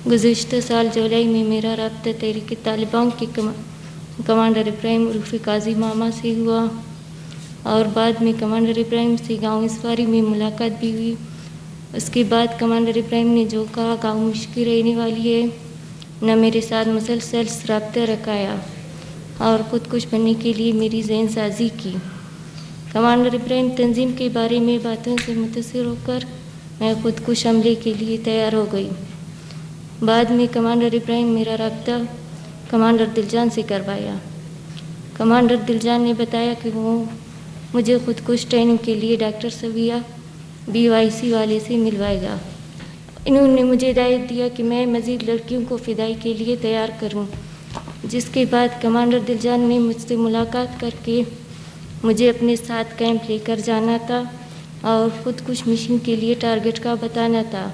گزشتہ سال جولائی میں میرا رابطہ تحریک طالبان کے کمانڈر ابراہیم عرف قاضی ماما سے ہوا اور بعد میں کمانڈر ابراہیم سے گاؤں اسواری میں ملاقات بھی ہوئی۔ اس کے بعد کمانڈر ابراہیم نے جو کہا گاؤں مشکل رہنے والی ہے، نہ میرے ساتھ مسلسل رابطہ رکھایا اور خود کش بننے کے لیے میری ذہن سازی کی۔ کمانڈر ابراہیم تنظیم کے بارے میں باتوں سے متاثر ہو کر میں خود کش حملے کے لیے تیار ہو گئی۔ بعد میں کمانڈر ابراہیم میرا رابطہ کمانڈر دلجان سے کروایا۔ کمانڈر دلجان نے بتایا کہ وہ مجھے خود کش ٹریننگ کے لیے ڈاکٹر سویہ BYC والے سے ملوائے گا۔ انہوں نے مجھے ہدایت دیا کہ میں مزید لڑکیوں کو فدائی کے لیے تیار کروں، جس کے بعد کمانڈر دلجان نے مجھ سے ملاقات کر کے مجھے اپنے ساتھ کیمپ لے کر جانا تھا اور خود کش مشن کے لیے ٹارگٹ کا بتانا تھا،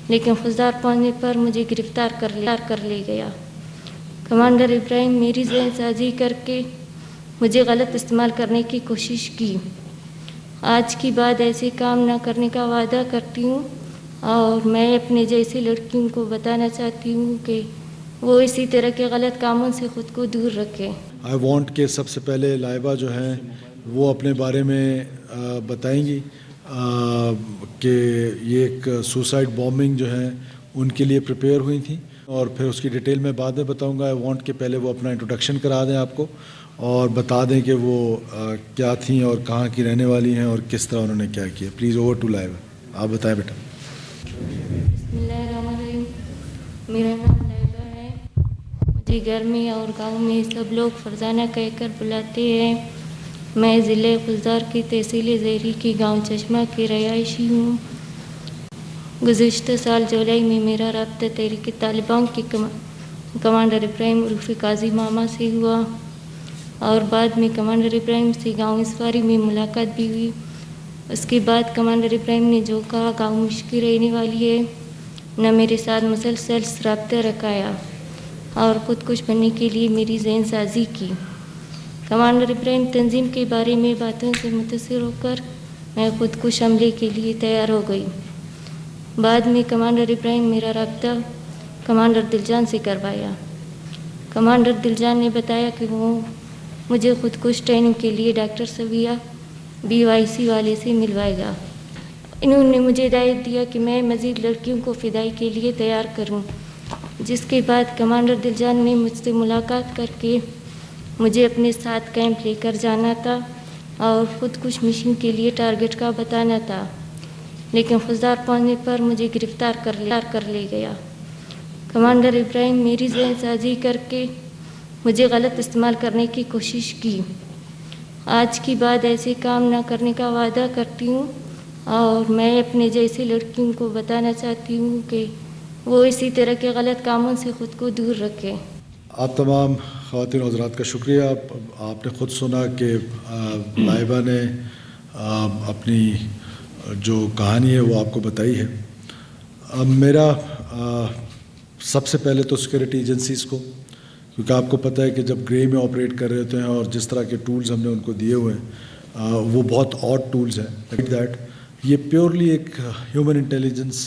لیکن خضدار پہنچنے پر مجھے گرفتار کر لے گیا۔ کمانڈر ابراہیم میری ذہن سازی کر کے مجھے غلط استعمال کرنے کی کوشش کی۔ آج کی بعد ایسے کام نہ کرنے کا وعدہ کرتی ہوں اور میں اپنے جیسے لڑکیوں کو بتانا چاہتی ہوں کہ وہ اسی طرح کے غلط کاموں سے خود کو دور رکھیں۔ آئی وانٹ کہ سب سے پہلے لائبہ جو ہیں وہ اپنے بارے میں بتائیں گی کہ یہ ایک سوسائڈ بامبنگ جو ہے ان کے لیے پریپیئر ہوئی تھیں، اور پھر اس کی ڈیٹیل میں بعد میں بتاؤں گا۔ آئی وانٹ کہ پہلے وہ اپنا انٹروڈکشن کرا دیں آپ کو اور بتا دیں کہ وہ کیا تھیں اور کہاں کی رہنے والی ہیں اور کس طرح انہوں نے کیا کیا۔ پلیز اوور ٹو لائبہ، آپ بتائیں بیٹا۔ بسم اللہ الرحمن الرحیم۔ میرا نام لائبہ ہے۔ مجھے گھر میں اور گاؤں میں سب لوگ فرزانہ کہہ کر بلاتے ہیں۔ میں ضلع خضدار کی تحصیل زہری کی گاؤں چشمہ کی رہائشی ہوں۔ گزشتہ سال جولائی میں میرا رابطہ تحریک طالبان کے کمانڈر ابراہیم عرف قاضی ماما سے ہوا اور بعد میں کمانڈر ابراہیم سے گاؤں اسواری میں ملاقات بھی ہوئی۔ اس کے بعد کمانڈر ابراہیم نے جو کہا گاؤں مشکل رہنے والی ہے، نہ میرے ساتھ مسلسل رابطہ رکھایا اور خود کش بننے کے لیے میری ذہن سازی کی۔ کمانڈر ابراہیم تنظیم کے بارے میں باتوں سے متاثر ہو کر میں خود کش حملے کے لیے تیار ہو گئی۔ بعد میں کمانڈر ابراہیم میرا رابطہ کمانڈر دلجان سے کروایا۔ کمانڈر دلجان نے بتایا کہ وہ مجھے خود کش ٹریننگ کے لیے ڈاکٹر سویہ BYC والے سے ملوائے گا۔ انہوں نے مجھے ہدایت دیا کہ میں مزید لڑکیوں کو فدائی کے لیے تیار کروں، جس کے بعد کمانڈر دلجان نے مجھ سے ملاقات کر کے مجھے اپنے ساتھ کیمپ لے کر جانا تھا اور خود کش مشن کے لیے ٹارگٹ کا بتانا تھا، لیکن خضدار پہنچنے پر مجھے گرفتار کر لے گیا۔ کمانڈر ابراہیم میری ذہن سازی کر کے مجھے غلط استعمال کرنے کی کوشش کی۔ آج کی بعد ایسے کام نہ کرنے کا وعدہ کرتی ہوں اور میں اپنے جیسے لڑکیوں کو بتانا چاہتی ہوں کہ وہ اسی طرح کے غلط کاموں سے خود کو دور رکھیں۔ آپ تمام خواتین و حضرات کا شکریہ۔ آپ نے خود سنا کہ لائبہ نے اپنی جو کہانی ہے وہ آپ کو بتائی ہے۔ میرا سب سے پہلے تو سیکورٹی ایجنسیز کو، کیونکہ آپ کو پتہ ہے کہ جب گرے میں آپریٹ کر رہے ہوتے ہیں اور جس طرح کے ٹولز ہم نے ان کو دیے ہوئے ہیں وہ بہت آڈ ٹولز ہیں، دیٹ یہ پیورلی ایک ہیومن انٹیلیجنس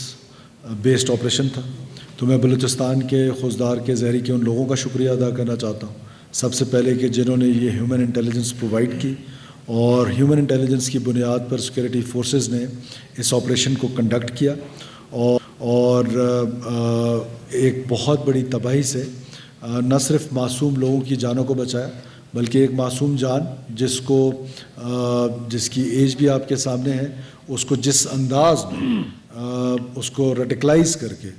بیسڈ آپریشن تھا۔ تو میں بلوچستان کے خضدار کے زہری کے ان لوگوں کا شکریہ ادا کرنا چاہتا ہوں، سب سے پہلے کہ جنہوں نے یہ ہیومن انٹیلیجنس پرووائڈ کی، اور ہیومن انٹیلیجنس کی بنیاد پر سیکورٹی فورسز نے اس آپریشن کو کنڈکٹ کیا اور ایک بہت بڑی تباہی سے نہ صرف معصوم لوگوں کی جانوں کو بچایا، بلکہ ایک معصوم جان جس کی ایج بھی آپ کے سامنے ہے، اس کو جس انداز میں اس کو ریڈیکلائز کر کے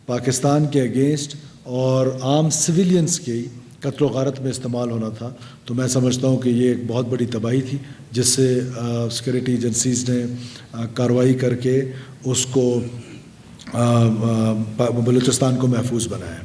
پاکستان کے اگینسٹ اور عام سویلینز کی قتل و غارت میں استعمال ہونا تھا، تو میں سمجھتا ہوں کہ یہ ایک بہت بڑی تباہی تھی جس سے سیکورٹی ایجنسیز نے کارروائی کر کے اس کو بلوچستان کو محفوظ بنایا۔